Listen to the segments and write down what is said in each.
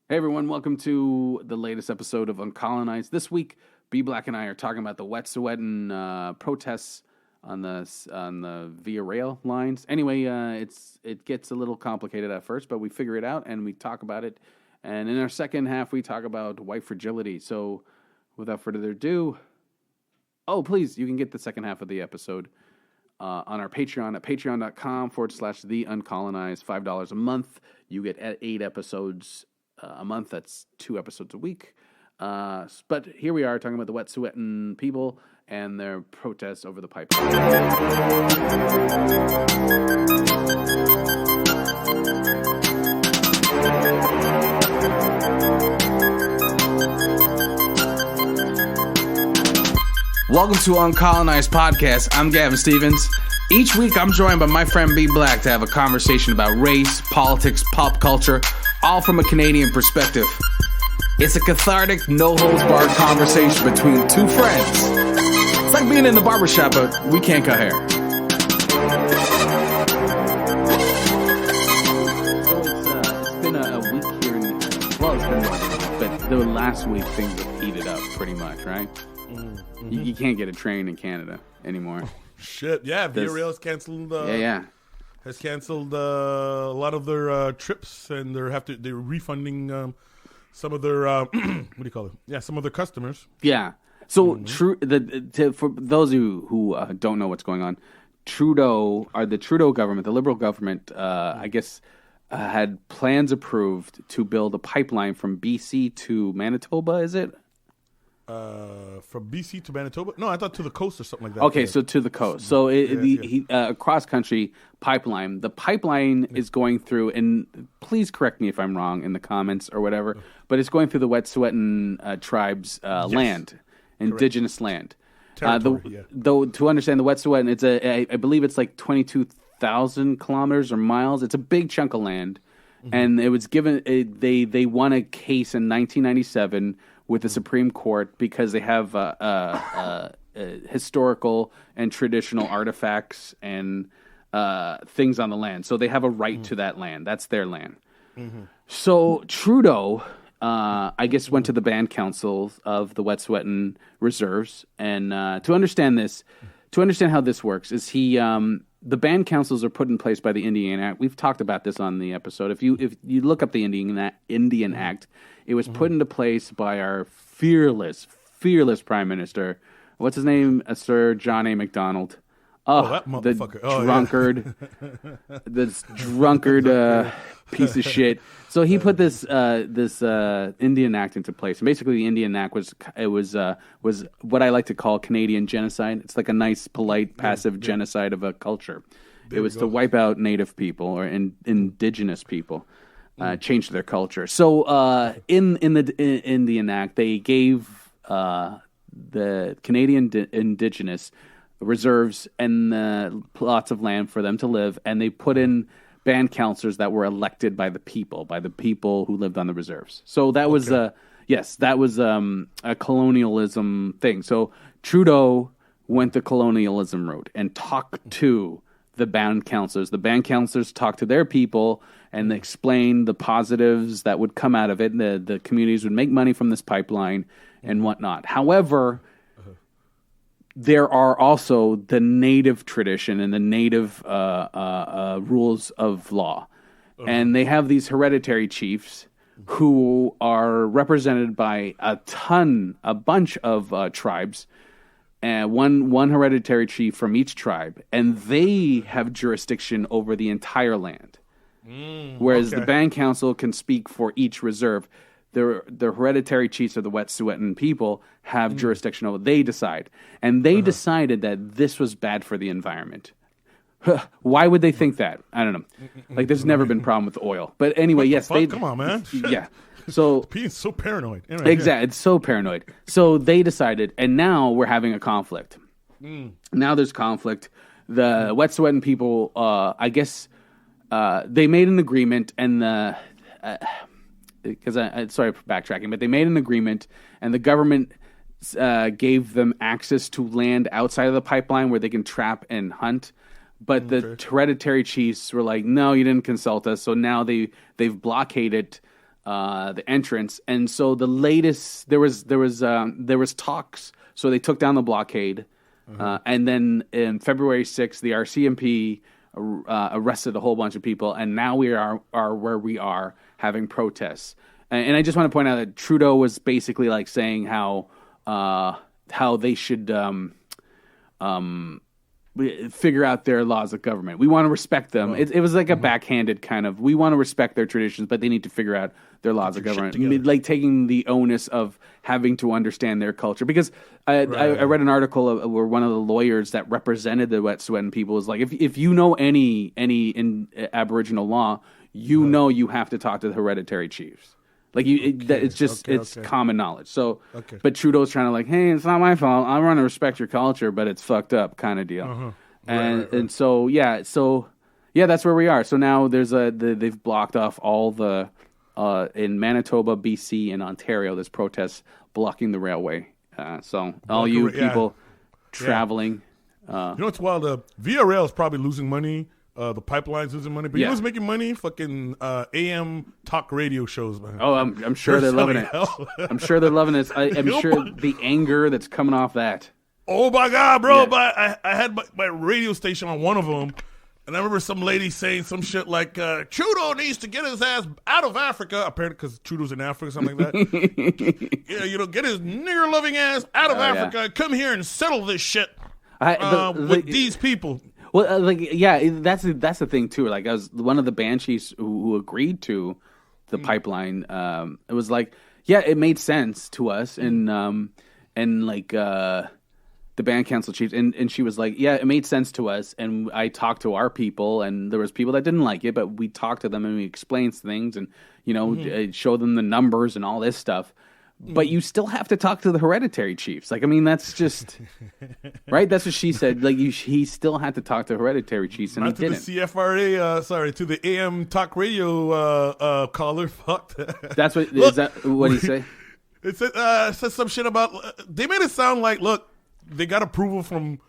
Hey everyone, welcome to the latest episode of Uncolonized. This week, B Black and I are talking about the Wet'suwet'en protests on the Via Rail lines. Anyway, it gets a little complicated at first, but we figure it out and we talk about it. And in our second half, we talk about white fragility. So, without further ado, please, you can get the second half of the episode on our Patreon at patreon.com/the uncolonized. $5 a month. You get 8 episodes a month. That's 2 episodes a week. But here we are talking about the Wet'suwet'en people and their protests over the pipeline. Welcome to Uncolonized Podcast. I'm Gavin Stevens. Each week I'm joined by my friend B Black to have a conversation about race, politics, pop culture, all from a Canadian perspective. It's a cathartic, no-holds-barred conversation between two friends. It's like being in the barbershop, but we can't cut hair. So it's been a week here. It's been 1 week, but the last week things have heated up pretty much, right? Mm-hmm. You can't get a train in Canada anymore. Shit, yeah, Via Rail has canceled. Has canceled a lot of their trips, and they're refunding some of their what do you call it? Yeah, some of their customers. Yeah. So for those of you who don't know what's going on, the Trudeau government, the Liberal government, I guess, had plans approved to build a pipeline from BC to Manitoba. Is it? From BC to Manitoba? No, I thought to the coast or something like that. Okay, so to the coast. So a cross-country pipeline. The pipeline is going through, and please correct me if I'm wrong in the comments or whatever, but it's going through the Wet'suwet'en tribes' land, indigenous land. Though to understand the Wet'suwet'en, I believe it's like 22,000 kilometers or miles. It's a big chunk of land, and it was given. They won a case in 1997 with the Supreme Court because they have historical and traditional artifacts and things on the land. So they have a right to that land. That's their land. Mm-hmm. So Trudeau, I guess, went to the band council of the Wet'suwet'en reserves. And to understand how this works, is the band councils are put in place by the Indian Act. We've talked about this on the episode. If you look up the Indian Act, it was put into place by our fearless Prime Minister. What's his name? Sir John A. Macdonald. That motherfucker. This drunkard piece of shit. So he put this Indian Act into place. And basically, the Indian Act was what I like to call Canadian genocide. It's like a nice, polite, passive genocide of a culture. It was to wipe out Native people or indigenous people. Change their culture. So in the Indian Act, they gave the Canadian indigenous reserves and plots of land for them to live, and they put in band councillors that were elected by the people who lived on the reserves. So that was a colonialism thing. So Trudeau went the colonialism route and talked to the band councillors. The band councillors talked to their people and explained the positives that would come out of it. The communities would make money from this pipeline and whatnot. However, there are also the native tradition and the native rules of law. And they have these hereditary chiefs who are represented by a bunch of tribes, and one hereditary chief from each tribe, and they have jurisdiction over the entire land. Whereas the band council can speak for each reserve. The hereditary chiefs of the Wet'suwet'en people have jurisdiction over. They decide, and they decided that this was bad for the environment. Why would they think that? I don't know. Like, there's never been a problem with oil, but anyway, yes, they. Come on, man. Yeah. So being so paranoid. Anyway, exactly, it's so paranoid. So they decided, and now we're having a conflict. Now there's conflict. The Wet'suwet'en people, I guess. They made an agreement, and sorry for backtracking, but they made an agreement, and the government gave them access to land outside of the pipeline where they can trap and hunt. But the hereditary chiefs were like, no, you didn't consult us. So now they've blockaded the entrance. And so the latest there was talks. So they took down the blockade, and then in February 6th, the RCMP arrested a whole bunch of people, and now we are where we are having protests. And I just want to point out that Trudeau was basically like saying how they should figure out their laws of government. We want to respect them. Well, it was like a backhanded kind of, we want to respect their traditions, but they need to figure out their laws of government. Like taking the onus of having to understand their culture. Because I read an article where one of the lawyers that represented the Wet'suwet'en people was like, if you know any in Aboriginal law, you know you have to talk to the hereditary chiefs. Like it's common knowledge. So, but Trudeau's trying to like, hey, it's not my fault. I want to respect your culture, but it's fucked up kind of deal. And so that's where we are. So now they've blocked off all the in Manitoba, BC, and Ontario. There's protests blocking the railway. So all you people traveling. You know what's wild? Via Rail is probably losing money. The pipeline's losing money, but you know what's making money? Fucking AM talk radio shows, man. Oh, I'm sure they're loving it. I'm sure they're loving it. I'm sure the anger that's coming off that. Oh my God, bro! Yeah. But I had my radio station on one of them, and I remember some lady saying some shit like, "Trudeau needs to get his ass out of Africa." Apparently, because Trudeau's in Africa, something like that. Get his nigger-loving ass out of Africa and come here and settle this shit with these people. Well, that's the thing too. Like, I was one of the banshees who agreed to the pipeline. It was like, it made sense to us, and like the band council chief, and she was like, it made sense to us, and I talked to our people, and there was people that didn't like it, but we talked to them and we explained things, and showed them the numbers and all this stuff. But you still have to talk to the hereditary chiefs. Like, I mean, that's just right. That's what she said. Like, he still had to talk to hereditary chiefs, and not he didn't. To the CFRA, to the AM talk radio caller. Fuck that. That's what. Look, is that what he say? It said some shit about. They made it sound like, look, they got approval from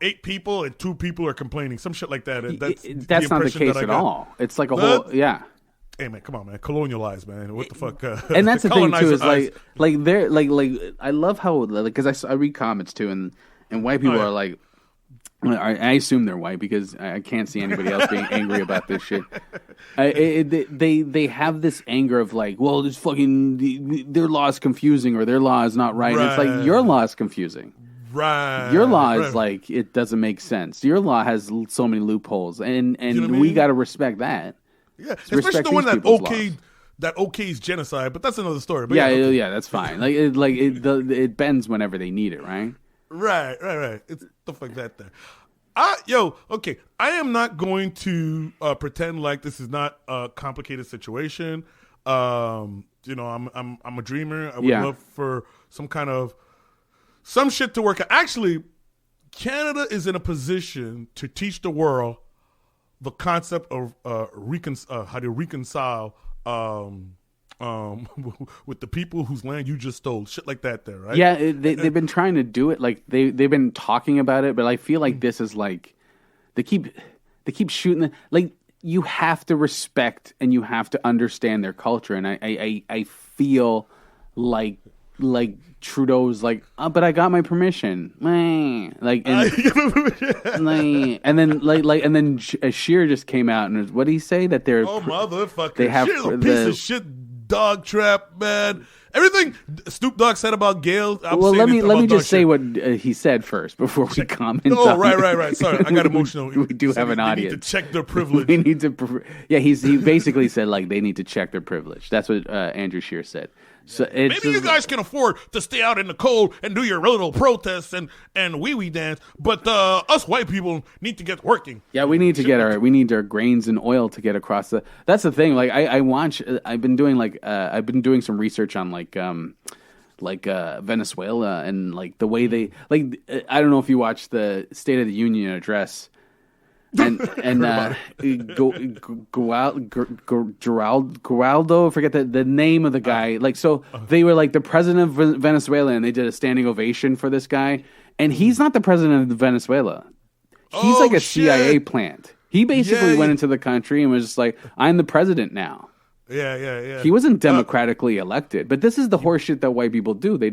8 people and 2 people are complaining. Some shit like that. That's not the case at all. It's like a whole Hey man, come on, man! Colonialized, man. What the fuck? And that's the thing too. Is like they're like I love how because I read comments too, and white people are like, I assume they're white because I can't see anybody else being angry about this shit. They have this anger of like, well, this fucking their law is confusing or their law is not right. And it's like your law is confusing. Right. Your law is like it doesn't make sense. Your law has so many loopholes, and you know we got to respect that. Yeah, especially the one that okays genocide, but that's another story. But that's fine. Like it bends whenever they need it, right? Right. It's stuff like that there. Okay. I am not going to pretend like this is not a complicated situation. I'm a dreamer. I would love for some shit to work out. Actually, Canada is in a position to teach the world the concept of how to reconcile with the people whose land you just stole, shit like that there, right? Yeah, they've been trying to do it. Like they've been talking about it, but I feel like this is like they keep shooting. Like you have to respect and you have to understand their culture, and I feel like Trudeau's like, but I got my permission, like, and then Scheer just came out and what did he say that they're motherfucker, they have Scheer's a piece of shit dog trap, man. Everything Snoop Dogg said about Gail. Let me just say what he said first before we comment. Oh, right. Sorry, I got emotional. We do have an audience. They need to check their privilege. We need to. He basically said like they need to check their privilege. That's what Andrew Scheer said. So maybe you guys can afford to stay out in the cold and do your little protests and wee dance, but us white people need to get working. Yeah, we need to we need our grains and oil to get across the. That's the thing. Like I've been doing some research on Venezuela and like the way they I don't know if you watched the State of the Union address. And Geraldo, forget the name of the guy. They were like the president of Venezuela, and they did a standing ovation for this guy. And he's not the president of Venezuela. He's like a CIA plant. He basically went into the country and was just like, "I'm the president now." Yeah. He wasn't democratically elected, but this is the horseshit that white people do. They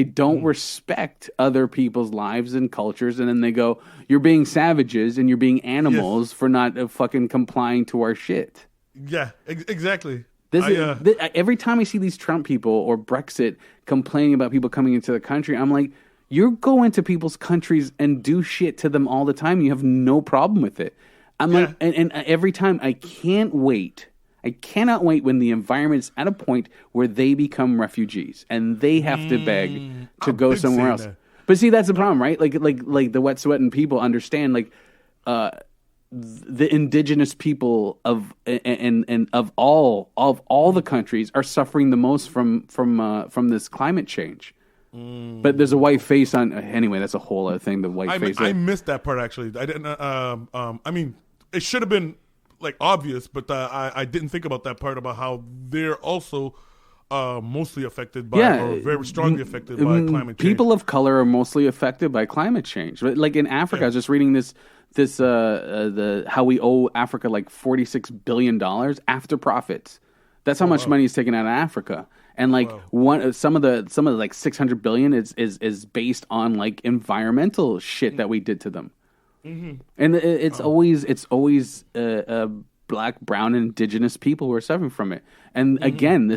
don't respect other people's lives and cultures, and then they go, "You're being savages and you're being animals for not fucking complying to our shit." Yeah, exactly. Every time I see these Trump people or Brexit complaining about people coming into the country, I'm like, you go into people's countries and do shit to them all the time. You have no problem with it. I'm like, and every time I cannot wait when the environment's at a point where they become refugees and they have to beg to go somewhere else. But see, that's the problem, right? Like the wet sweating people understand, like, the indigenous people of all the countries are suffering the most from this climate change. But there's a white face on. Anyway, that's a whole other thing. The white face. I missed that part actually. I didn't. I mean, it should have been like obvious, but I didn't think about that part about how they're also mostly affected by, or very strongly affected by climate change. People of color are mostly affected by climate change. Like in Africa, I was just reading this how we owe Africa like $46 billion after profits. That's how much money is taken out of Africa. And like some of the like 600 billion is based on like environmental shit that we did to them. And it's always black, brown, and indigenous people who are suffering from it. And again,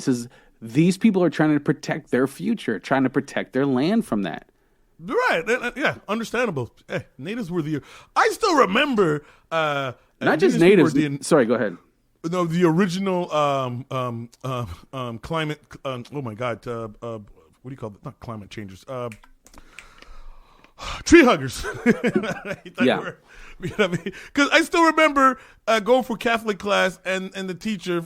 these people are trying to protect their future, trying to protect their land from that. Right. Yeah, understandable. Natives were I still remember not just natives. Sorry, go ahead. No, the original climate. Oh my God! What do you call it? Not climate changers. Tree huggers. Yeah. You know what I mean? Because I still remember going for Catholic class and the teacher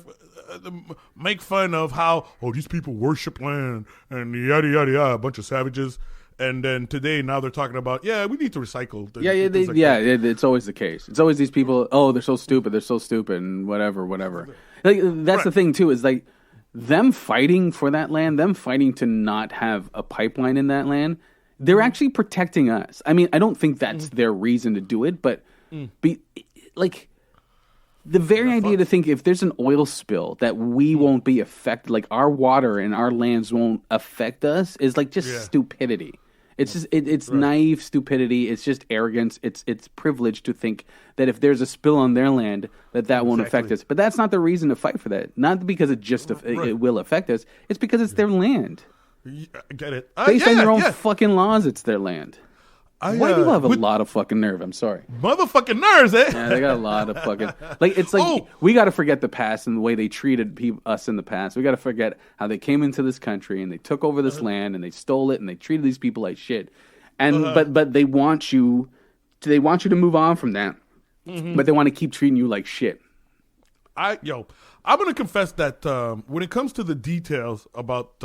make fun of how these people worship land and yada yada yada, a bunch of savages. And then today, now they're talking about, we need to recycle. It's always the case. It's always these people, they're so stupid, and whatever. Like, that's the thing, too, is like them fighting for that land, them fighting to not have a pipeline in that land, they're actually protecting us. I mean, I don't think that's their reason to do it, but like the very idea to think if there's an oil spill that we won't be affected, like our water and our lands won't affect us, is like just stupidity. It's just it's naive stupidity. It's just arrogance. It's privilege to think that if there's a spill on their land that won't affect us. But that's not the reason to fight for that. Not because it will affect us. It's because it's their land. I get it. Based on their own fucking laws, it's their land. White people have a lot of fucking nerve. I'm sorry. Motherfucking nerves, eh? Yeah, they got a lot of fucking... Like, it's like, we got to forget the past and the way they treated us in the past. We got to forget how they came into this country and they took over this land and they stole it and they treated these people like shit. And but they want you to move on from that. But they want to keep treating you like shit. I'm going to confess that when it comes to the details about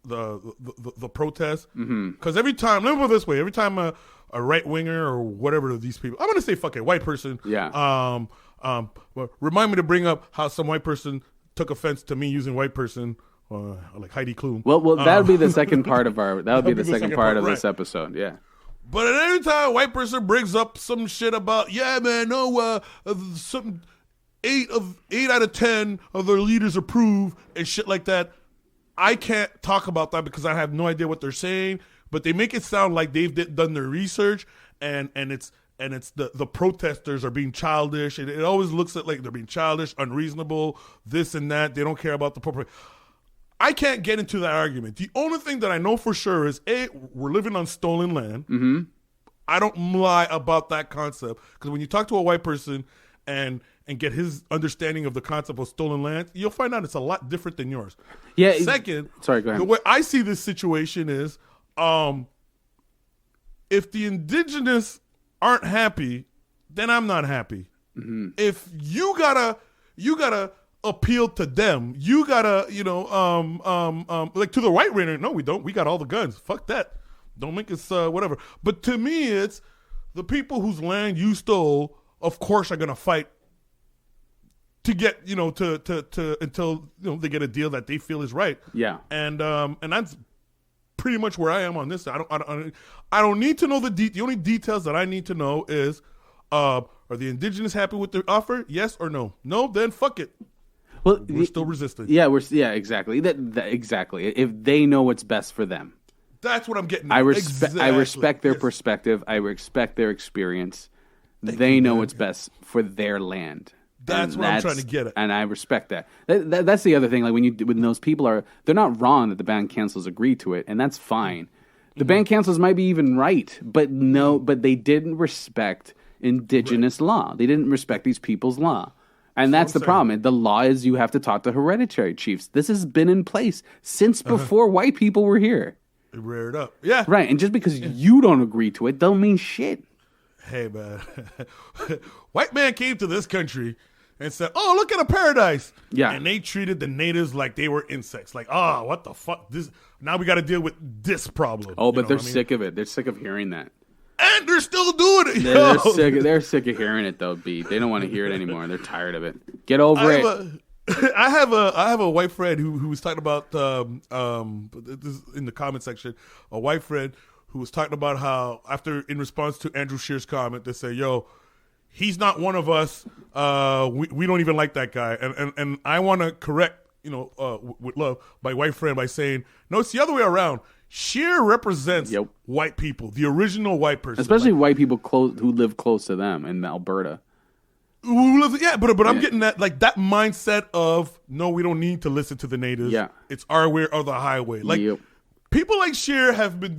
the protest, because every time, let me put it this way, every time a right winger or whatever these people, I'm gonna say fucking white person, remind me to bring up how some white person took offense to me using white person, like Heidi Klum. Well, that would be the second part of second part of this episode, yeah. But at every time a white person brings up some shit about, some 8 out of 10 of their leaders approve and shit like that, I can't talk about that because I have no idea what they're saying, but they make it sound like they've done their research and it's the protesters are being childish. And it always looks like they're being childish, unreasonable, this and that. They don't care about the proper. I can't get into that argument. The only thing that I know for sure is we're living on stolen land. I don't lie about that concept because when you talk to a white person and get his understanding of the concept of stolen land, you'll find out it's a lot different than yours. Yeah. Second, sorry, go ahead. The way I see this situation is, if the indigenous aren't happy, then I'm not happy. If you gotta appeal to them, you gotta, like to the right winger. No, we don't. We got all the guns. Fuck that. Don't make us whatever. But to me, it's the people whose land you stole. Of course, are gonna fight to get to until they get a deal that they feel is right. Yeah. And that's pretty much where I am on this. I don't need to know the only details that I need to know is Are the indigenous happy with the offer? Yes or no? No, then fuck it. Well, we're still resisting. Yeah, exactly. Exactly. If they know what's best for them. That's what I'm getting at. I respect their perspective. I respect their experience. They know what's best for their land. That's what I'm trying to get at. And I respect that. That's the other thing. Like when those people they're not wrong that the band councils agreed to it, and that's fine. The band councils might be even right, but they didn't respect indigenous law. They didn't respect these people's law. And that's the problem. The law is you have to talk to hereditary chiefs. This has been in place since before white people were here. It reared up. Yeah. Right. And just because you don't agree to it don't mean shit. Hey, man. White man came to this country and said, oh, look at a paradise. Yeah. And they treated the natives like they were insects. Like, oh, what the fuck? Now we got to deal with this problem. Oh, but they're sick of it. They're sick of hearing that. And they're still doing it. They're sick of hearing it, though, B. They don't want to hear it anymore. They're tired of it. Get over it. I have a white friend who was talking about this is in the comment section. A white friend who was talking about how in response to Andrew Scheer's comment, they say, "Yo, he's not one of us. We don't even like that guy." And I want to correct, with love, my white friend by saying, no, it's the other way around. Scheer represents white people, the original white person, especially white people who live close to them in Alberta. But I'm getting that that mindset of no, we don't need to listen to the natives. Yeah, it's our way or the highway. People like Scheer have been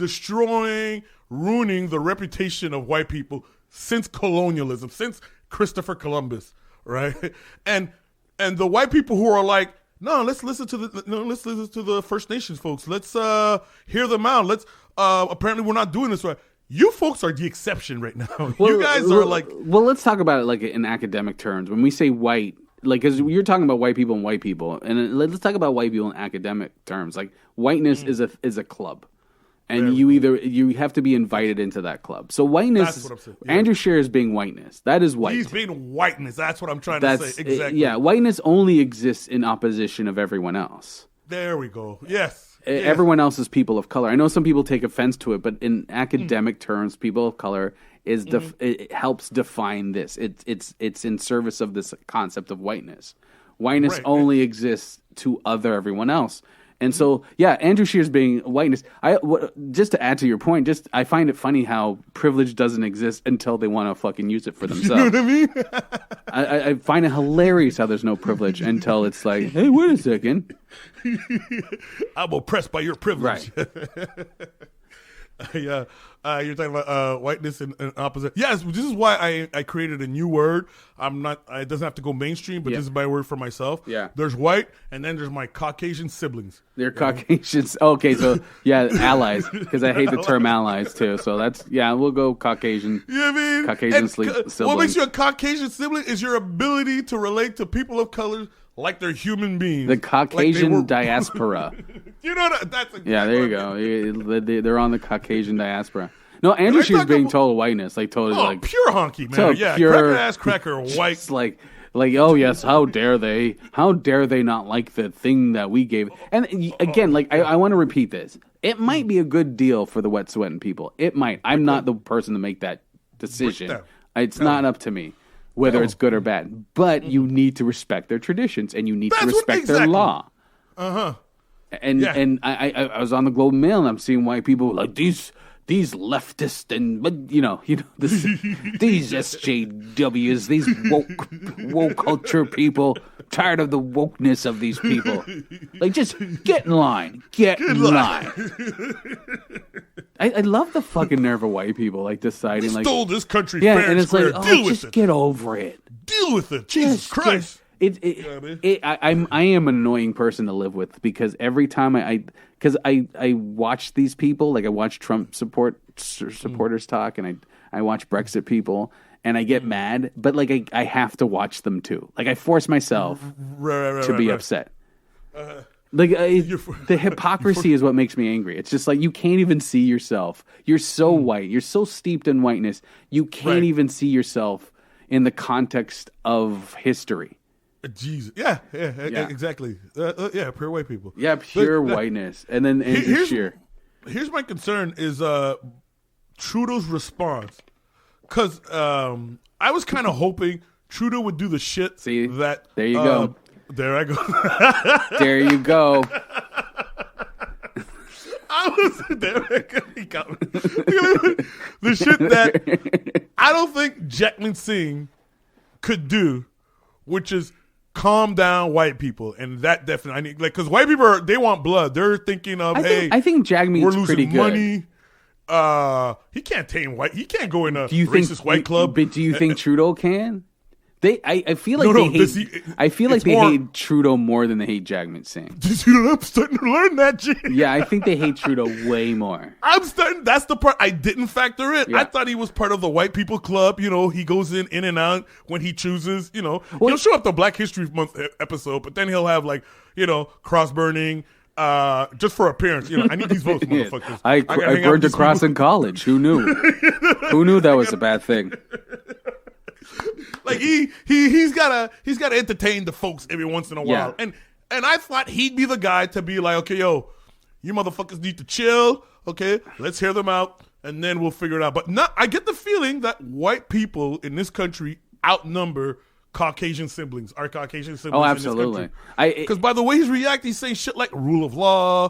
ruining the reputation of white people since colonialism, since Christopher Columbus, right? And the white people who are like, no, let's listen to the First Nations folks. Let's hear them out. Let's apparently we're not doing this right. You folks are the exception right now. You guys are like... Well, let's talk about it in academic terms. When we say white, because you're talking about white people, and let's talk about white people in academic terms. Like, whiteness is a club. And you have to be invited into that club. So whiteness... That's what I'm saying. Yeah. Andrew Scheer is being whiteness. That is white. He's being whiteness. That's what I'm trying to say. Exactly. Whiteness only exists in opposition of everyone else. There we go. Yes. Everyone else is people of color. I know some people take offense to it, but in academic terms, people of color it helps define this. It's in service of this concept of whiteness. Whiteness only exists to other everyone else. And so, Andrew Scheer's being whiteness. Just to add to your point, I find it funny how privilege doesn't exist until they want to fucking use it for themselves. You know what I mean? I find it hilarious how there's no privilege until it's like, hey, wait a second. I'm oppressed by your privilege. Right. You're talking about whiteness and opposite. Yes, this is why I created a new word. It doesn't have to go mainstream, but this is my word for myself. Yeah. There's white, and then there's my Caucasian siblings. They're Caucasians. Okay, so allies, because I hate the term allies too. So we'll go Caucasian. You know what I mean? Caucasian siblings. What makes you a Caucasian sibling is your ability to relate to people of color like they're human beings. The Caucasian diaspora. You know that's a there you go. They're on the Caucasian diaspora. No, Andrew Scheer's being total whiteness, totally pure honky, man. Pure, cracker ass cracker white. It's like oh yes, how dare they? How dare they not like the thing that we gave? And again, I want to repeat this. It might be a good deal for the wet sweating people. It might. I'm not the person to make that decision. It's not up to me whether it's good or bad. But you need to respect their traditions and you need to respect their law. And I was on the Globe and Mail and I'm seeing white people like these leftists and these SJWs, these woke culture people, tired of the wokeness of these people. Like, just get in line. Get in line. I love the fucking nerve of white people deciding we stole this country fair and square. Deal with it. Get over it. Deal with it. Jesus Christ. I am an annoying person to live with because every time I watch these people, I watch Trump supporters talk, and I watch Brexit people, and I get mad, but I have to watch them too. I force myself to be upset. The hypocrisy is what makes me angry. It's just you can't even see yourself. You're so white. You're so steeped in whiteness. You can't even see yourself in the context of history. Jesus. Yeah, exactly. Pure white people. Yeah, pure whiteness. And then Andrew Scheer. Here's my concern is Trudeau's response. because I was kind of hoping Trudeau would do the shit. See, that there you go. There I go. There you go. He got me. The shit that I don't think Jagmeet Singh could do, which is calm down white people, and that definitely I need because white people they want blood. They're thinking of I think Jagmeet's we're losing pretty good. Money. He can't tame white. He can't go in a racist white club. But do you think Trudeau can? I feel like they hate. I feel like they hate Trudeau more than they hate Jagmeet Singh. I'm starting to learn that shit. Yeah, I think they hate Trudeau way more. That's the part I didn't factor in. Yeah. I thought he was part of the white people club. You know, he goes in and out when he chooses. You know, he'll show up the Black History Month episode, but then he'll have cross burning. Just for appearance, I need these votes, motherfuckers. I burned a cross in college. Who knew? Who knew that was a bad thing? Like he's gotta entertain the folks every once in a while, and I thought he'd be the guy to be like, okay, yo, you motherfuckers need to chill. Okay, let's hear them out, and then we'll figure it out. But I get the feeling that white people in this country outnumber Caucasian siblings. Our Caucasian siblings. Oh, absolutely. Because by the way he's reacting, he's saying shit like rule of law.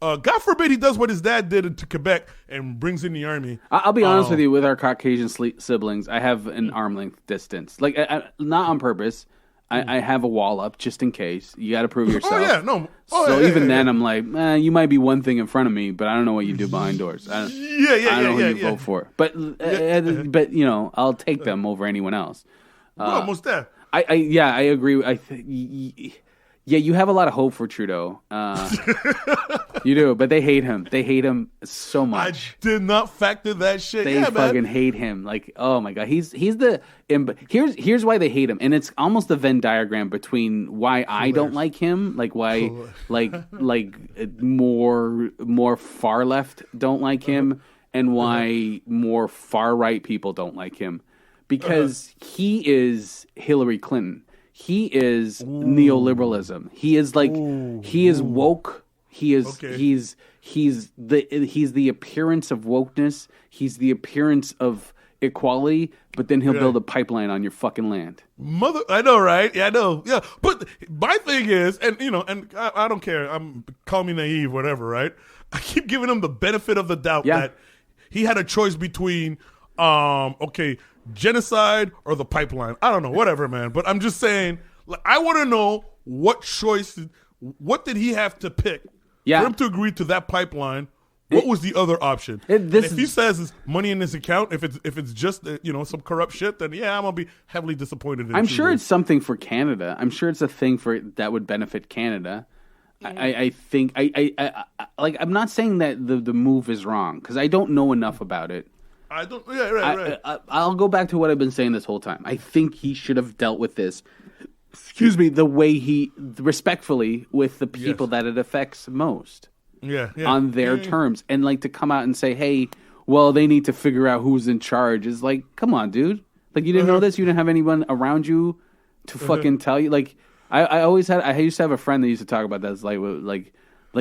God forbid he does what his dad did to Quebec and brings in the army. I'll be honest with you. With our Caucasian siblings, I have an arm length distance. Like, not on purpose. I have a wall up just in case. You got to prove yourself. Oh yeah, no. Then I'm like, you might be one thing in front of me, but I don't know what you do behind doors. I don't know who you vote for. But I'll take them over anyone else. Almost there. I agree. Yeah, you have a lot of hope for Trudeau. You do, but they hate him. They hate him so much. I did not factor that shit. They fucking hate him. Like, oh my god, here's why they hate him, and it's almost a Venn diagram between why I don't like him, like why more far left don't like him, and why more far right people don't like him, because he is Hillary Clinton. He is neoliberalism. He is he is woke. He's the appearance of wokeness. He's the appearance of equality, but then he'll build a pipeline on your fucking land. I know, right? Yeah, I know. Yeah, but my thing is, and I don't care. Call me naive, whatever, right? I keep giving him the benefit of the doubt that he had a choice between, genocide or the pipeline. I don't know, whatever, man. But I'm just saying, I want to know what did he have to pick for him to agree to that pipeline? What was the other option? If he says it's money in his account, if it's just some corrupt shit, then I'm gonna be heavily disappointed. I'm sure it's something for Canada. I'm sure it's a thing that would benefit Canada. I think I'm not saying that the move is wrong because I don't know enough about it. I don't. Yeah, right. I'll go back to what I've been saying this whole time. I think he should have dealt with this. Excuse me, the way respectfully with the people that it affects most. On their terms, and to come out and say, "Hey, well, they need to figure out who's in charge." Is like, come on, dude. Like, you didn't know this. You didn't have anyone around you to fucking tell you. Like, I used to have a friend that used to talk about that. It's like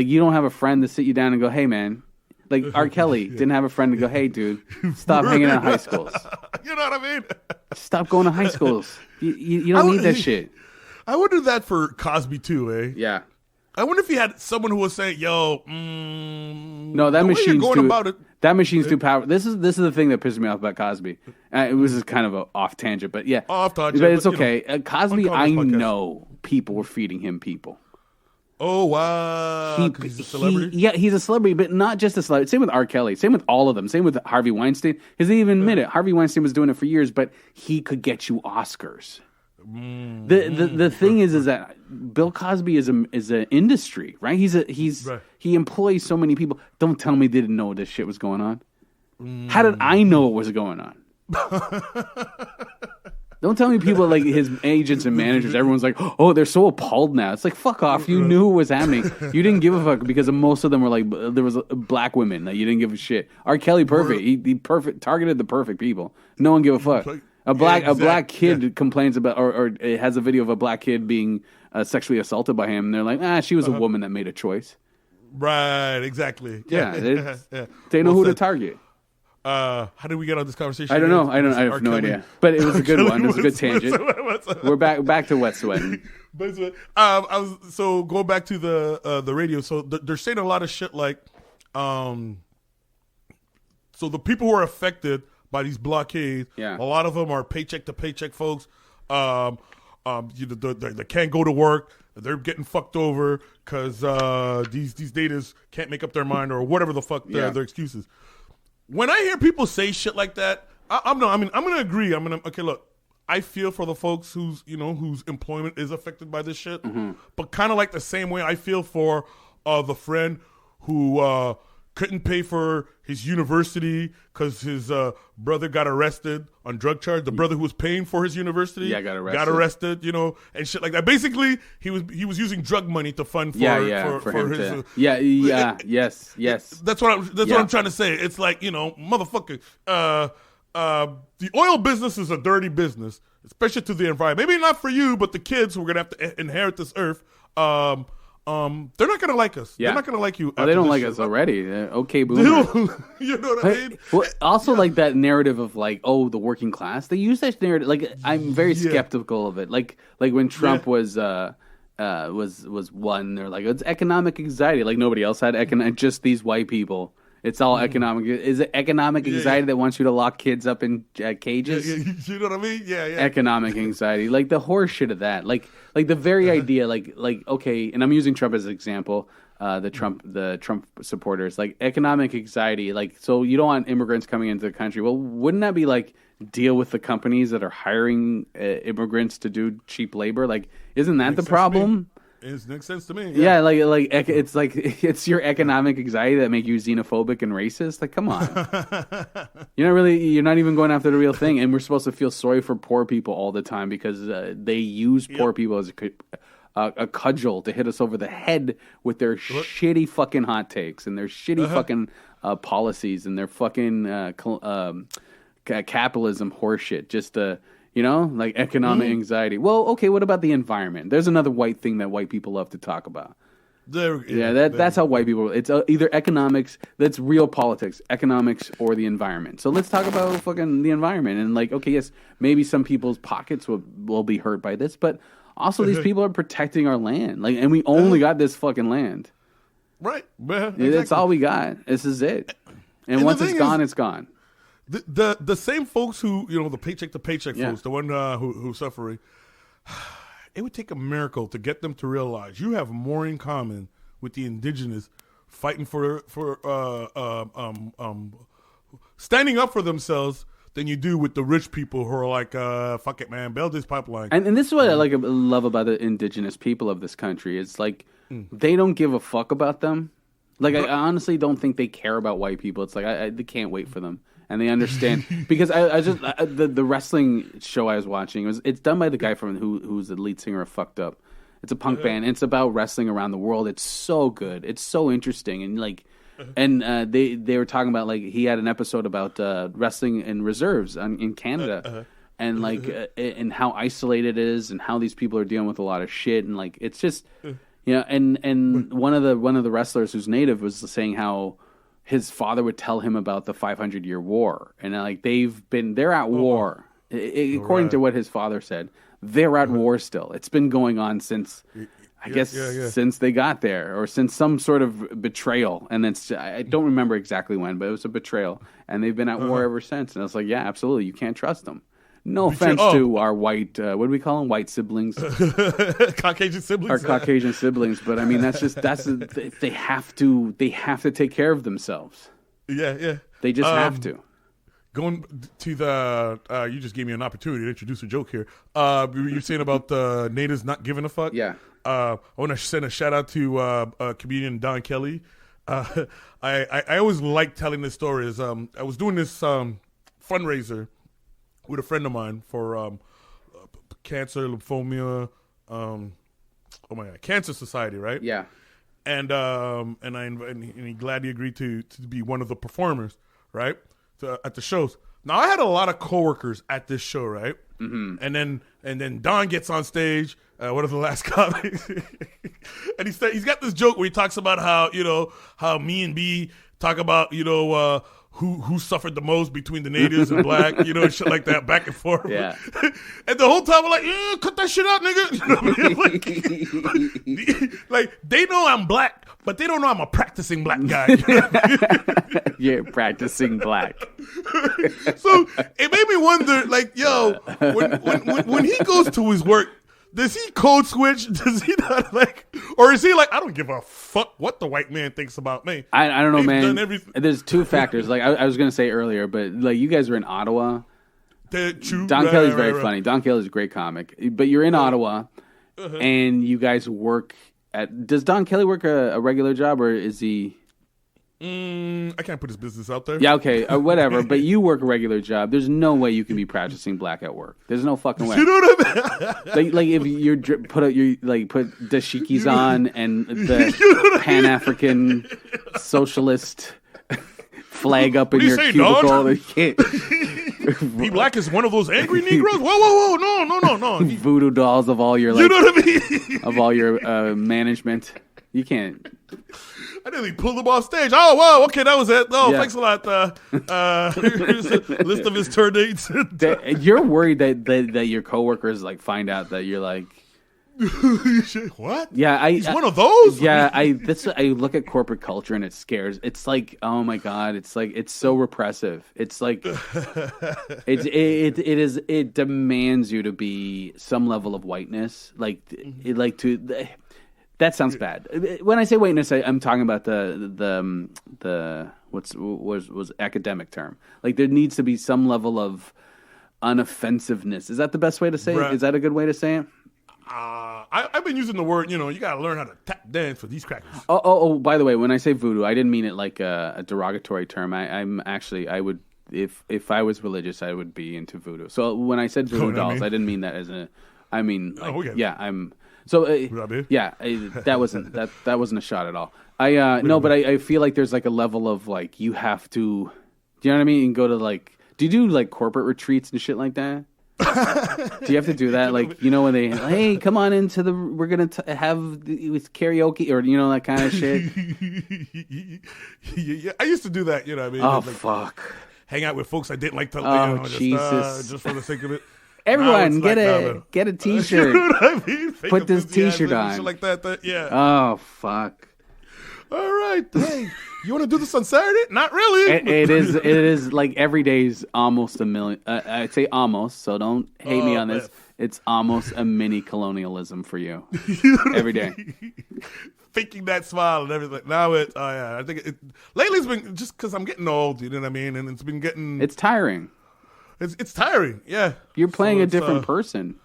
you don't have a friend to sit you down and go, "Hey, man." Like R. Kelly didn't have a friend to go, "Hey, dude, stop hanging out in high schools." You know what I mean? Stop going to high schools. You don't need that shit. I wonder that for Cosby too, eh? Yeah. I wonder if he had someone who was saying, "Yo, no, that machine's too powerful." This is the thing that pissed me off about Cosby. It was just kind of an off tangent, but yeah, off tangent. But it's okay. Cosby, I know people were feeding him people. Oh, wow. He's a celebrity? He's a celebrity, but not just a celebrity. Same with R. Kelly. Same with all of them. Same with Harvey Weinstein. He doesn't even admit it. Harvey Weinstein was doing it for years, but he could get you Oscars. The thing is that Bill Cosby is an industry, right? He employs so many people. Don't tell me they didn't know this shit was going on. How did I know it was going on? Don't tell me people like his agents and managers, everyone's like, "Oh, they're so appalled now." It's like, fuck off. You knew what was happening. You didn't give a fuck because most of them were like, there was black women that you didn't give a shit. R. Kelly, perfect. He targeted the perfect people. No one gave a fuck. A black kid complains about, or it has a video of a black kid being sexually assaulted by him. And they're like, she was a woman that made a choice. Right, exactly. Yeah, they know who to target. How did we get on this conversation? I don't know. I have no idea. But it was a good one. It was a good tangent. We're back to wet sweating. So going back to the radio. So they're saying a lot of shit like, so the people who are affected by these blockades, a lot of them are paycheck to paycheck folks. They can't go to work. They're getting fucked over because these datas can't make up their mind or whatever the fuck their excuses. When I hear people say shit like that, I'm gonna agree. Okay. Look, I feel for the folks whose employment is affected by this shit, but kind of like the same way I feel for the friend who couldn't pay for his university because his brother got arrested on drug charge. The brother who was paying for his university got arrested, and shit like that. Basically, he was using drug money to fund for his yes. That's what I'm trying to say. It's like, motherfucker, the oil business is a dirty business, especially to the environment. Maybe not for you, but the kids who are gonna have to inherit this earth. They're not gonna like us. They're not gonna like you. Oh, they don't like us already. Okay, boomer. You know what I mean? Well, also, like that narrative of like, oh, the working class. They use that narrative. Like, I'm very skeptical of it. Like when Trump was one. They're like, it's economic anxiety. Like nobody else had just these white people. It's all economic. Is it economic anxiety that wants you to lock kids up in cages? You know what I mean? Yeah. Economic anxiety, like the horse shit of that, like the very idea, like okay, and I'm using Trump as an example. The Trump supporters, like economic anxiety, like so you don't want immigrants coming into the country. Well, wouldn't that be like deal with the companies that are hiring immigrants to do cheap labor? Like, isn't that the problem? It makes sense to me. Yeah, it's your economic anxiety that make you xenophobic and racist. Like, come on, you're not even going after the real thing. And we're supposed to feel sorry for poor people all the time because they use poor people as a cudgel to hit us over the head with their shitty fucking hot takes and their shitty fucking policies and their fucking capitalism horseshit. Just like economic anxiety. Well, okay, what about the environment? There's another white thing that white people love to talk about. That's how white people. It's either economics, that's real politics, economics, or the environment. So let's talk about fucking the environment. And like, okay, yes, maybe some people's pockets will be hurt by this, but also these people are protecting our land. Like, and we only got this fucking land. Right. Exactly. That's all we got. This is it. And once it's gone, it's gone. The same folks who, the paycheck to paycheck folks, the one who's suffering, it would take a miracle to get them to realize you have more in common with the indigenous fighting for standing up for themselves than you do with the rich people who are like, fuck it, man, build this pipeline. And this is what I love about the indigenous people of this country. It's like they don't give a fuck about them. Like, I honestly don't think they care about white people. It's like they can't wait for them. And they understand because the wrestling show I was watching it's done by the guy who's the lead singer of Fucked Up. It's a punk band. And it's about wrestling around the world. It's so good. It's so interesting. And like, they were talking about like he had an episode about wrestling in reserves in Canada, and like and how isolated it is, and how these people are dealing with a lot of shit, and like it's just and one of the wrestlers who's native was saying how his father would tell him about the 500-year war, and like they're at war. According to what his father said, they're at war still. It's been going on since, I guess, since they got there, or since some sort of betrayal. And I don't remember exactly when, but it was a betrayal, and they've been at war ever since. And I was like, yeah, absolutely, you can't trust them. No offense to our white, what do we call them? White siblings, Caucasian siblings, our Caucasian siblings. But I mean, they have to take care of themselves. Yeah. They just have to. Going to the, you just gave me an opportunity to introduce a joke here. You're saying about the natives not giving a fuck. Yeah. I want to send a shout out to comedian Don Kelly. I always like telling this story. I was doing this fundraiser with a friend of mine for cancer, lymphoma, Cancer Society, right? Yeah. And he gladly agreed to be one of the performers, right? At the shows. Now I had a lot of coworkers at this show, right? Mm-hmm. And then Don gets on stage, one of the last comics, and he's got this joke where he talks about how me and B talk about who suffered the most between the natives and black, you know, shit like that, back and forth. Yeah. And the whole time I'm like, yeah, cut that shit out, nigga. You know what I mean? Like, they know I'm black, but they don't know I'm a practicing black guy. You know what I mean? You're practicing black. So it made me wonder, like, yo, when he goes to his work, does he code switch? Does he not like, or is he like, I don't give a fuck what the white man thinks about me? I don't know, man. There's two factors. Like I was going to say earlier, but like you guys are in Ottawa. True. Don Kelly's very funny. Don Kelly's a great comic, but you're in Ottawa, and you guys work at. Does Don Kelly work a regular job, or is he? I can't put his business out there. Yeah, okay, whatever. But you work a regular job. There's no way you can be practicing black at work. There's no fucking way. You know what I mean? like if you put dashikis on and the Pan African Socialist flag up in your cubicle. You can't. Be black is one of those angry Negroes. Whoa, no. Voodoo dolls of all your you know what I mean? Of all your management. You can't. I nearly pulled him off stage. Oh, wow, okay, that was it. Oh, yeah. Thanks a lot. Here's a list of his tour dates. You're worried that your coworkers like find out that you're like, what? Yeah, he's one of those. Yeah, I look at corporate culture and it scares. It's like, oh my god, it's like it's so repressive. It's like it demands you to be some level of whiteness, That sounds bad. When I say whiteness, I'm talking about the was academic term. Like there needs to be some level of unoffensiveness. Is that the best way to say it? Is that a good way to say it? I've been using the word. You know, you got to learn how to tap dance for these crackers. Oh. By the way, when I say voodoo, I didn't mean it like a derogatory term. I would if I was religious, I would be into voodoo. So when I said voodoo dolls, I didn't mean that as a. I mean, I'm. So that wasn't a shot at all. But I feel like there's like a level of like you have to, do you know what I mean? You can go to like, do you do like corporate retreats and shit like that? Do you have to do that? Like, you know, when they, hey, come on into we're gonna have with karaoke or you know that kind of shit. Yeah, I used to do that. You know what I mean? Oh like, fuck! Hang out with folks I didn't like to. Jesus! Just for the sake of it. Everyone, get a T-shirt. You know what I mean? Put this T-shirt on. Shit like that. Yeah. Oh fuck! All right. Hey, you want to do this on Saturday? Not really. It is like every day's almost a million. I'd say almost. So don't hate me on this. Man. It's almost a mini colonialism for you every day. Faking that smile and everything. Now I think lately it's been just because I'm getting old. You know what I mean? And it's been getting. It's tiring. It's tiring, yeah. You're playing a different person.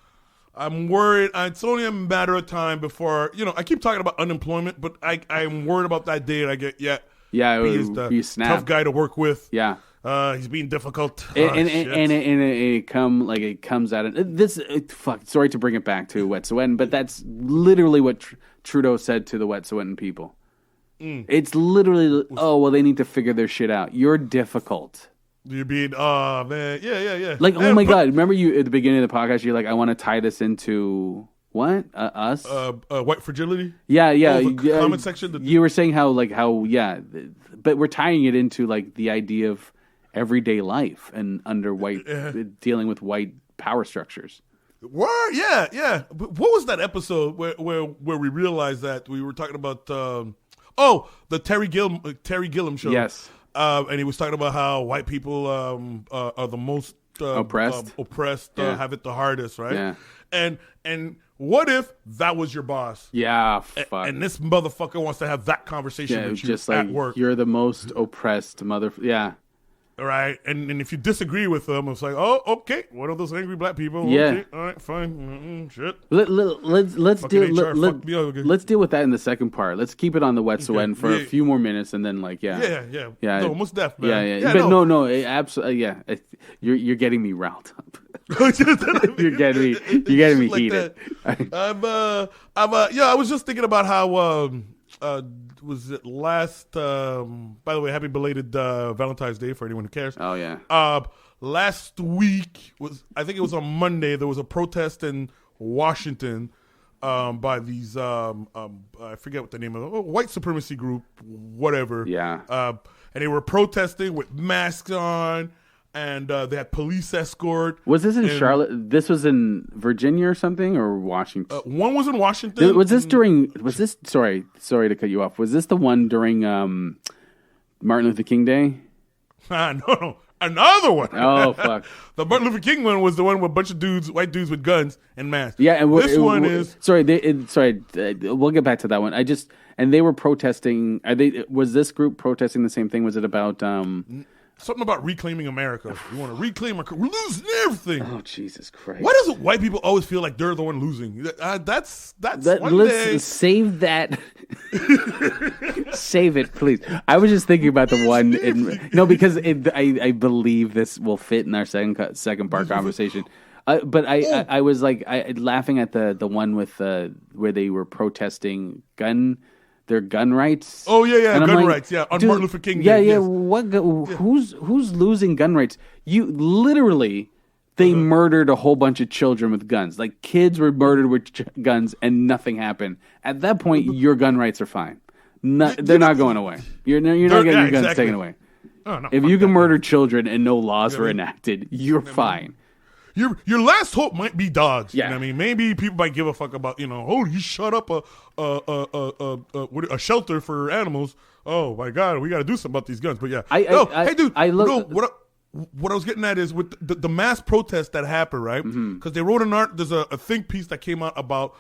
I'm worried. It's only a matter of time before, you know, I keep talking about unemployment, but I'm worried about that day that I get, he's the tough guy to work with. Yeah. He's being difficult. And it comes out of this. Sorry to bring it back to Wet'suwet'en, but that's literally what Trudeau said to the Wet'suwet'en people. It's literally, they need to figure their shit out. You're difficult. You're being, oh man, yeah. Like, oh my god! Remember you at the beginning of the podcast? You're like, I want to tie this into what? Us? White fragility. Yeah. Comment section. You were saying how, but we're tying it into like the idea of everyday life and under white dealing with white power structures. Word, yeah. But what was that episode where we realized that we were talking about? The Terry Gilliam show. Yes. And he was talking about how white people are the most oppressed, have it the hardest, right? Yeah. And what if that was your boss? Yeah, fuck. And this motherfucker wants to have that conversation with you just at work. You're the most oppressed Yeah. Right, and if you disagree with them, it's like, oh, okay, one of those angry black people. Yeah, okay, all right, fine. Shit. Let's deal with that in the second part. Let's keep it on the Wet'suwet'en for a few more minutes, and then yeah. No, most definitely. Yeah. But no, absolutely. Yeah, you're getting me riled up. You're getting me heated. I was just thinking about how. Was it last? By the way, happy belated Valentine's Day for anyone who cares. Oh yeah. Last week I think it was on Monday. There was a protest in Washington by these I forget what the name of it, white supremacy group, whatever. Yeah. And they were protesting with masks on, and they had police escort. Was this in Charlotte? This was in Virginia or something, or Washington? One was in Washington. Was this during? Was this? Sorry to cut you off. Was this the one during Martin Luther King Day? No. Another one. Oh, fuck. The Martin Luther King one was the one with a bunch of dudes, white dudes with guns and masks. Yeah, and this one is... Sorry, we'll get back to that one. And they were protesting... Was this group protesting the same thing? Was it about... Something about reclaiming America. We want to reclaim America. We're losing everything. Oh, Jesus Christ. Why does white people always feel like they're the one losing? Let's save that. Save it, please. I was just thinking about the one. Because I believe this will fit in our second part conversation. But I was like laughing at the one with where they were protesting their gun rights. Oh yeah, gun rights. Yeah, on Martin Luther King Day. Yeah. Yes. Who's losing gun rights? You literally. They murdered a whole bunch of children with guns. Like, kids were murdered with guns and nothing happened. At that point, your gun rights are fine. They're not going away. You're not getting your guns taken away. Oh, no, if you can murder children and no laws were enacted, you're fine. Your last hope might be dogs. Yeah. You know what I mean? Maybe people might give a fuck about, you shut up a shelter for animals. Oh, my God, we got to do something about these guns. But, yeah. Hey, dude, what I was getting at is with the mass protests that happened, right? Because they wrote there's a think piece that came out about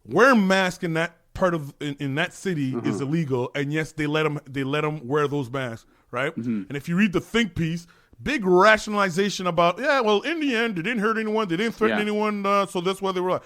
wearing masks in that part of in that city is illegal, and yes, they let them wear those masks, right? And if you read the think piece, big rationalization about in the end they didn't hurt anyone, they didn't threaten anyone, so that's why they were.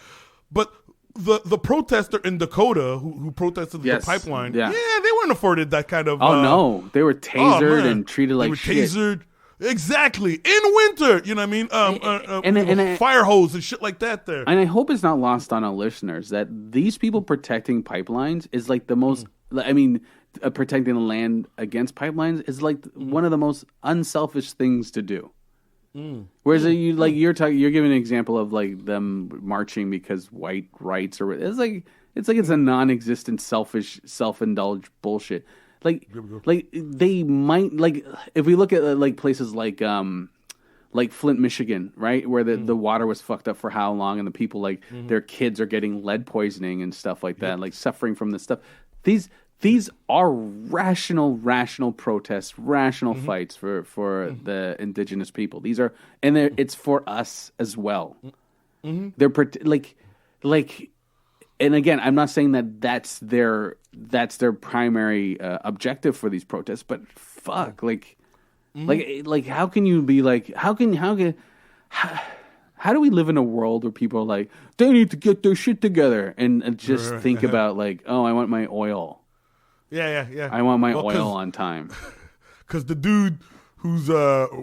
But the protester in Dakota who protested the pipeline, they weren't afforded that kind of. No, they were tasered and treated like shit. Tasered. Exactly. In winter, you know what I mean? And fire hose and shit like that there. And I hope it's not lost on our listeners that these people protecting pipelines is like the most, protecting the land against pipelines is like one of the most unselfish things to do. Whereas you're giving an example of like them marching because white rights or it's a non-existent, selfish, self-indulged bullshit. Like they might if we look at places like Flint, Michigan, right, where the water was fucked up for how long, and the people their kids are getting lead poisoning and stuff like that, like suffering from this stuff. These are rational protests, rational fights for the indigenous people. These are it's for us as well. They're and again, I'm not saying that that's their primary objective for these protests, but fuck, how can you be like, how do we live in a world where people are like, they need to get their shit together and just think about I want my oil. Yeah. I want my oil on time. Because the dude who's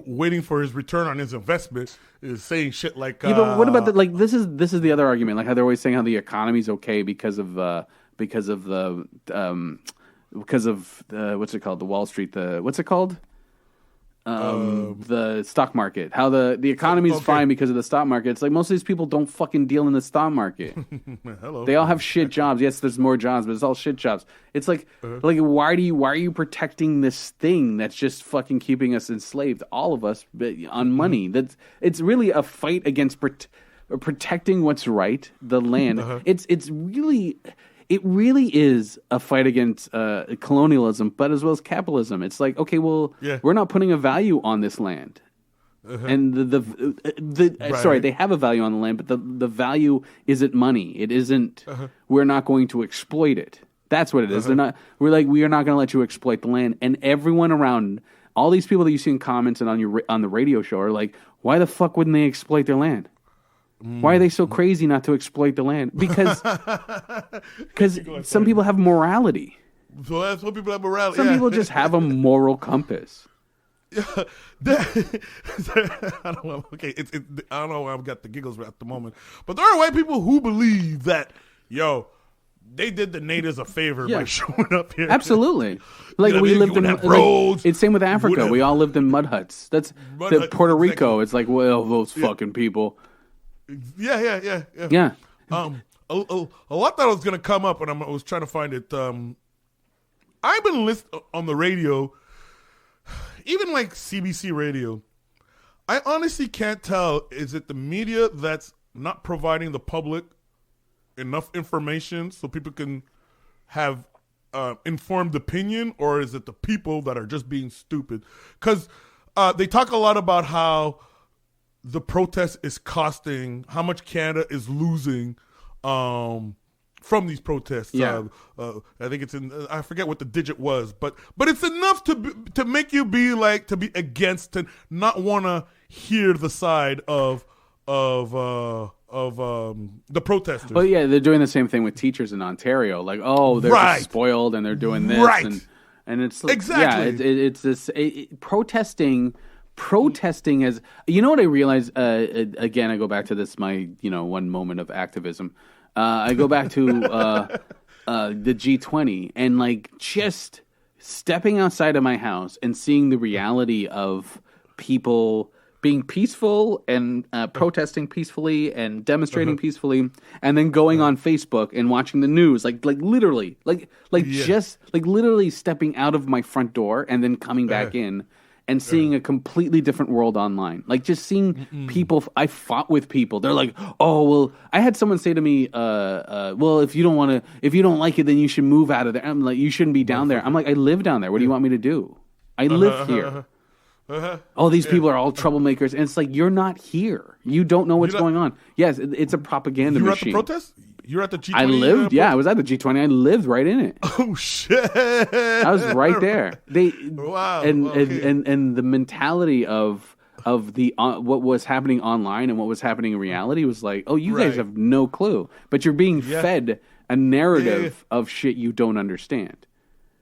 waiting for his return on his investment is saying shit like... but what about this is the other argument, like how they're always saying how the economy's okay because of what's it called? The Wall Street, what's it called? The stock market. How the economy is fine because of the stock market. It's like most of these people don't fucking deal in the stock market. Hello. They all have shit jobs. Yes, there's more jobs, but it's all shit jobs. It's like why are you protecting this thing that's just fucking keeping us enslaved, all of us, on money? It's really a fight against protecting what's right, the land. It really is a fight against colonialism, but as well as capitalism. It's like, okay, well, we're not putting a value on this land. And they have a value on the land, but the value isn't money. It isn't, we're not going to exploit it. That's what it is. We are not going to let you exploit the land. And everyone around, all these people that you see in comments and on the radio show are like, why the fuck wouldn't they exploit their land? Why are they so crazy not to exploit the land? Because some people have morality. So that's what people have morality. Some people just have a moral compass. I don't know. Okay, I don't know why I've got the giggles at the moment, but there are white people who believe that, they did the natives a favor by showing up here. Absolutely. Like we lived in roads. It's same with Africa. We all lived in mud huts. That's Puerto Rico. Exactly. It's like, well, those fucking people. Yeah. a lot that was going to come up, and I was trying to find it. I've been listening on the radio, even like CBC radio. I honestly can't tell, is it the media that's not providing the public enough information so people can have informed opinion, or is it the people that are just being stupid? Because they talk a lot about how the protest is costing, how much Canada is losing from these protests. Yeah. I think it's in, I forget what the digit was, but it's enough to make you be against and not want to hear the side of the protesters. Well, yeah, they're doing the same thing with teachers in Ontario. Like, oh, they're just spoiled and they're doing this, right? And it's exactly, yeah, it's this protesting as, you know what I realize. Again, I go back to this, my one moment of activism. I go back to the G20 and like just stepping outside of my house and seeing the reality of people being peaceful and protesting peacefully and demonstrating peacefully, and then going on Facebook and watching the news, like literally, just like literally stepping out of my front door and then coming back in and seeing a completely different world online. Like just seeing people. I fought with people. They're like, oh, well, I had someone say to me, well, if you don't like it, then you should move out of there. I'm like, you shouldn't be down there. I'm like, I live down there. What do you want me to do? I live here. Oh, these people are all troublemakers. And it's like, you're not here. You don't know what's going on. Yes, it's a propaganda machine. You were at the protest? You were at the G20? I lived, I was at the G20. I lived right in it. Oh, shit. I was right there. Wow. And the mentality of the what was happening online and what was happening in reality was like, oh, you guys have no clue. But you're being fed a narrative of shit you don't understand.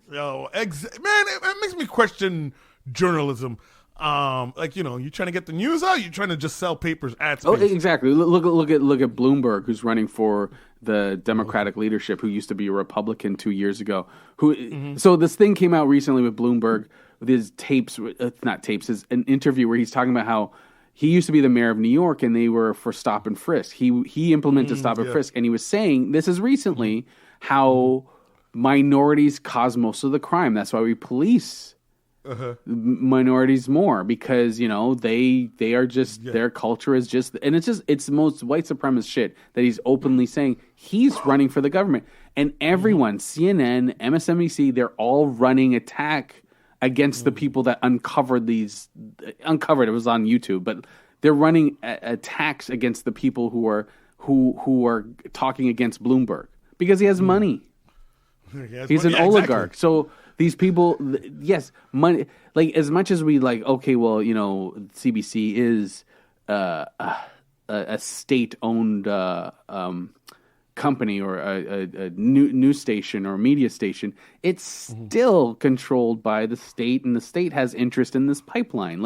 Man, it makes me question journalism. You trying to get the news out? You trying to just sell papers ads? Oh, exactly. Look at Bloomberg, who's running for the Democratic leadership, who used to be a Republican 2 years ago. So this thing came out recently with Bloomberg, with his his an interview where he's talking about how he used to be the mayor of New York and they were for stop and frisk. He implemented stop and frisk, and he was saying this is recently how minorities cause most of the crime. That's why we police minorities more, because they are just their culture is just, and it's the most white supremacist shit that he's openly saying. He's running for the government, and everyone, CNN, MSNBC, they're all running attack against the people that uncovered it was on YouTube, but they're running attacks against the people who are talking against Bloomberg because he has money. He's an oligarch. Exactly. So these people, yes, money. Like, as much as we like, okay, well, CBC is a state-owned company or a news station or a media station. It's still controlled by the state, and the state has interest in this pipeline.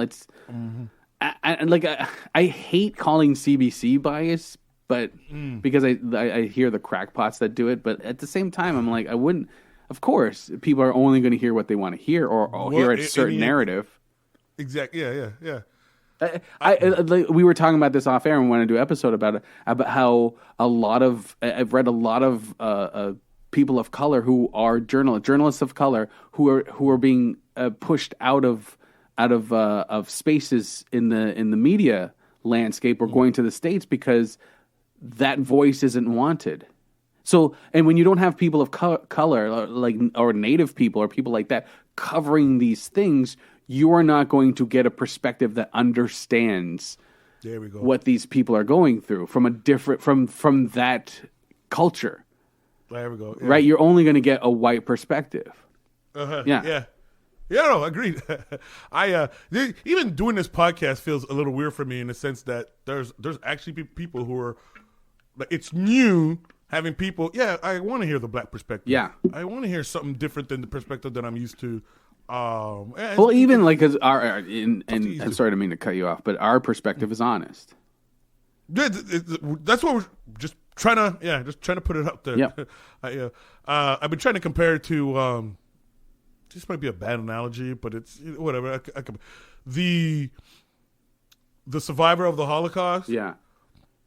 I hate calling CBC bias, but because I hear the crackpots that do it, but at the same time, I'm like, I wouldn't. Of course, people are only going to hear what they want to hear, or hear a certain narrative. Exactly. Yeah. We were talking about this off air and we wanted to do an episode about it, about how I've read a lot of people of color who are journalists of color who are being pushed out of spaces in the media landscape or going to the States because that voice isn't wanted. So, and when you don't have people of color, or native people or people like that covering these things, you are not going to get a perspective that understands what these people are going through from a different from that culture. There we go. Yeah. Right? You're only going to get a white perspective. Yeah, no, agreed. Even doing this podcast feels a little weird for me in the sense that there's actually people who are, it's new. Having people, I want to hear the black perspective. Yeah, I want to hear something different than the perspective that I'm used to. Even like, because I'm sorry to mean to cut you off, but our perspective is honest. That's what we're just trying to put it up there. Yep. I've been trying to compare it to. This might be a bad analogy, but it's whatever. The survivor of the Holocaust. Yeah.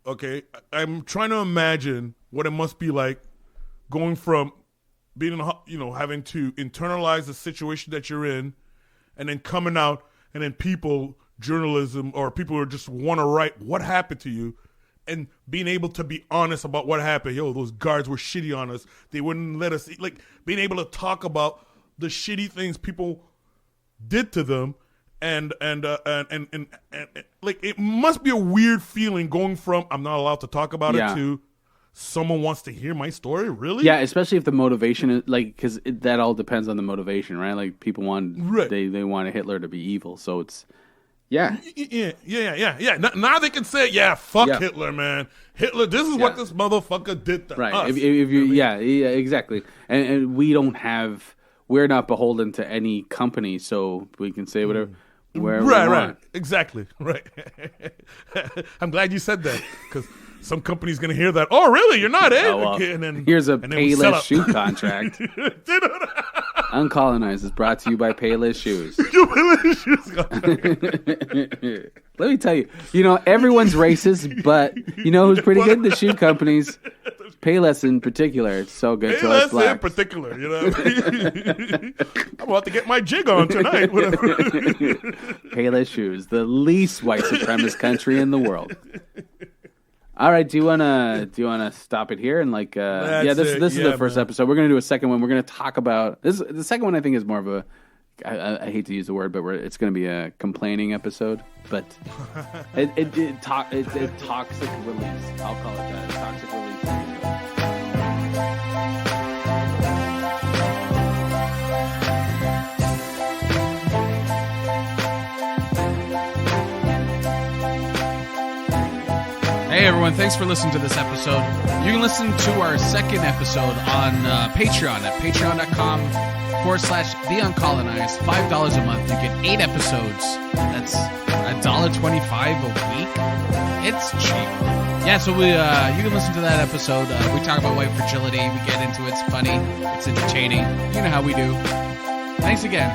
Okay, I'm trying to imagine what it must be like going from being, having to internalize the situation that you're in, and then coming out, and then journalism, or people who just want to write what happened to you, and being able to be honest about what happened. Yo, those guards were shitty on us. They wouldn't let us eat. Like, being able to talk about the shitty things people did to them, and like, it must be a weird feeling going from I'm not allowed to talk about it to someone wants to hear my story. Really? Yeah, especially if the motivation is like, because that all depends on the motivation, right? Like, people want they want Hitler to be evil, so it's yeah. Now they can say, fuck Hitler, man. Hitler, this is what this motherfucker did to us. If you exactly. And we're not beholden to any company, so we can say whatever. Right. Exactly. Right. I'm glad you said that, because some company's going to hear that. Oh, really? You're not in? Well, and then, here's a Payless shoe contract. Uncolonized is brought to you by Payless Shoes. Let me tell you, everyone's racist, but you know who's pretty good? The shoe companies. Payless in particular. It's so good. Payless in particular. I'm about to get my jig on tonight. Payless Shoes, the least white supremacist country in the world. All right, do you wanna stop it here and this is the first episode. We're gonna do a second one. We're gonna talk about this. The second one I think is more of a I hate to use the word, but it's gonna be a complaining episode. But it toxic release. I'll call it that. Toxic release. Hey everyone, thanks for listening to this episode. You can listen to our second episode on Patreon at patreon.com/theuncolonized. $5 a month. You get 8 episodes. That's $1.25 a week. It's cheap. Yeah, so you can listen to that episode. We talk about white fragility. We get into it. It's funny. It's entertaining. You know how we do. Thanks again.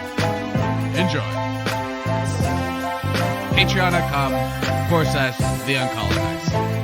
Enjoy. Patreon.com/theuncolonized.